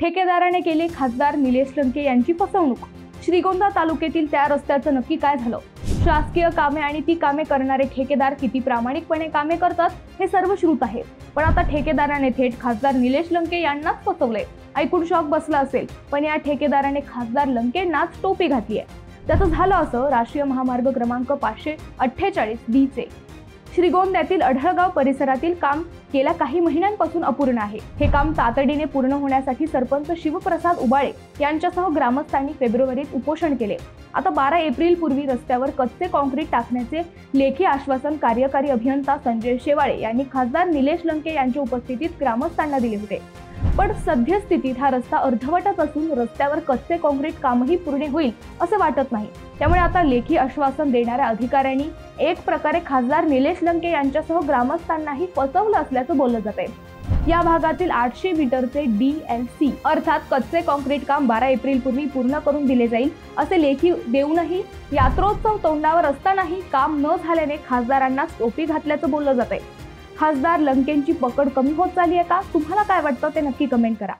ठेकेदाराने केली खासदार निलेश लंके यांची फसवणूक। श्रीगोंदा तालुक्यातील त्या रस्त्याचं नक्की काय झालं? शासकीय कामे आणि ती कामे करणारे ठेकेदार किती प्रामाणिकपणे कामे करतात हे सर्व श्रुत आहे। पण आता ठेकेदाराने थेट खासदार निलेश लंके यांनाच फसवलंय। ऐकून शॉक बसला असेल, पण या ठेकेदाराने खासदार लंकेंनाच टोपी घातली आहे। त्याचं झालं असं, राष्ट्रीय महामार्ग क्रमांक 548B चे श्रीगोंद्यातील अढळगाव परिसरातील काम गेल्या काही महिन्यांपासून अपूर्ण आहे। हे काम तातडीने पूर्ण होण्यासाठी सरपंच शिवप्रसाद उबाळे यांच्यासह ग्रामस्थांनी फेब्रुवारीत उपोषण केले। आता 12 एप्रिल पूर्वी रस्त्यावर कच्चे काँक्रीट टाकण्याचे लेखी आश्वासन कार्यकारी अभियंता संजय शेवाळे यांनी खासदार निलेश लंके यांच्या उपस्थितीत ग्रामस्थांना दिले होते। पण सद्यस्थितीत हा रस्ता अर्धवटच असून रस्त्यावर कच्चे काँक्रीट कामही पूर्ण होईल असं वाटत नाही। त्यामुळे आता लेखी आश्वासन देणाऱ्या अधिकाऱ्यांनी एक प्रकारे खासदार निलेश लंके यांच्यासह ग्रामस्थांनाही फसवलं असल्याचं बोललं जातंय। या भागातील 800 मीटरचे DLC अर्थात कच्चे काँक्रीट काम 12 एप्रिल पूर्वी पूर्ण करून दिले जाईल असे लेखी देऊनही यात्रोत्सव तोंडावर असतानाही काम न झाल्याने खासदारांना टोपी घातल्याचं बोललं जातंय। खासदार लंकेंची पकड कमी होत चालली आहे का? तुम्हाला काय वाटतं ते नक्की कमेंट करा।